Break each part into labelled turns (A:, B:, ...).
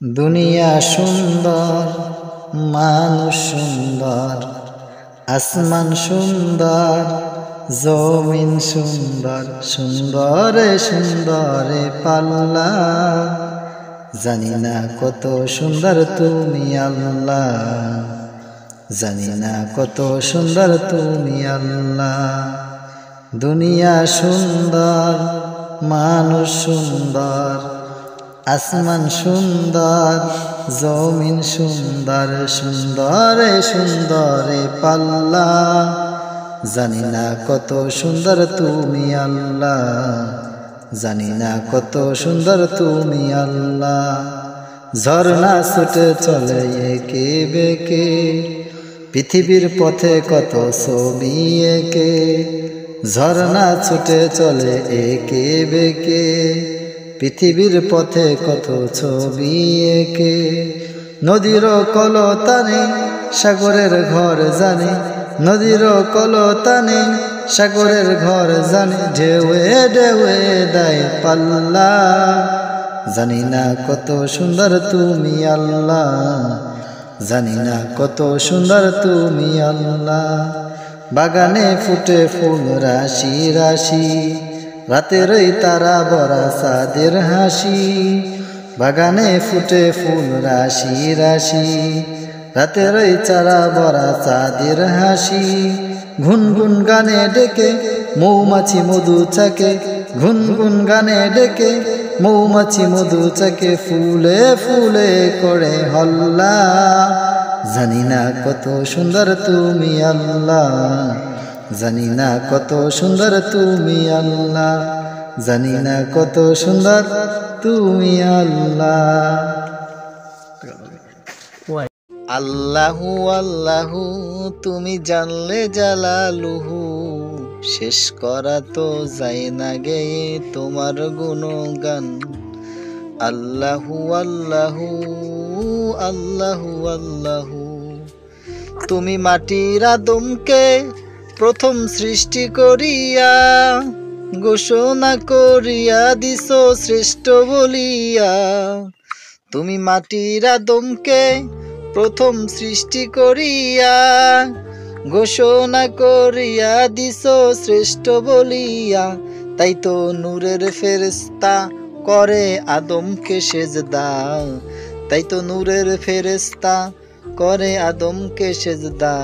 A: দুনিয়া সুন্দর, মানুষ সুন্দর, আসমান সুন্দর, জমিন সুন্দর, সুন্দরে সুন্দরে পাল্লা। জানি না কত সুন্দর তুমি আল্লাহ, জানি না কত সুন্দর তুমি আল্লাহ। দুনিয়া সুন্দর, মানুষ সুন্দর, আসমান সুন্দর, জমিন সুন্দর, সুন্দরে সুন্দরে পাল্লা। জানি না কত সুন্দর তুমি আল্লাহ, জানি না কত সুন্দর তুমি আল্লাহ। ঝর্ণা ছুটে চলে একে বেঁকে, পৃথিবীর পথে কত ছবি এঁকে। ঝর্ণা ছুটে চলে একে বেঁকে, পৃথিবীর পথে কত ছবি এঁকে। নদীর কলতানে সাগরের ঘর জানে, নদীর কলতানে সাগরের ঘর জানে। ঢেউয়ে ঢেউয়ে দেয় পাল্লা। জানি না কত সুন্দর তুমি আল্লাহ, জানি না কত সুন্দর তুমি আল্লাহ। বাগানে ফুটে ফুল রাশি রাশি, রাতের ওই তারা বরা চাঁদের হাসি। বাগানে ফুটে ফুল রাশি রাশি, রাতের ওই চারা বরা চাঁদের হাসি। ঘুনগুন গানে ডেকে মৌমাছি মধু চাকে, ঘুনগুন গানে ডেকে মৌমাছি মধু চাকে। ফুলে ফুলে করে হল্লা। জানি না কত সুন্দর তুমি আল্লাহ, জানি না কত সুন্দর তুমি আল্লাহ, জানি না কত সুন্দর তুমি আল্লাহ। আল্লাহু আল্লাহু তুমি জানলে জালালুহু, শেষ করা তো যায় না গেয়ে তোমার গুণগান। আল্লাহু আল্লাহু আল্লাহু আল্লাহু। তুমি মাটির আদমকে প্রথম সৃষ্টি করিয়া, ঘোষণা করিয়া দিছো শ্রেষ্ঠ বলিয়া। তুমি মাটির আদমকে প্রথম সৃষ্টি করিয়া, ঘোষণা করিয়া দিছো শ্রেষ্ঠ বলিয়া। তাই তো নূরের ফেরেশতা করে আদমকে সেজদা, তাই তো নূরের ফেরেশতা করে আদমকে সেজদা।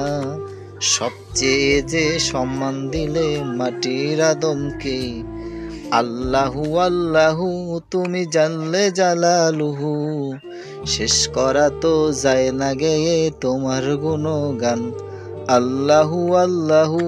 A: সবচেয়ে যে সম্মান দিলে মাটির আদমকে। আল্লাহু আল্লাহু তুমি জানলে জালালুহু, শেষ করা তো যায় না গেয়ে তোমার গুণগান। আল্লাহু আল্লাহু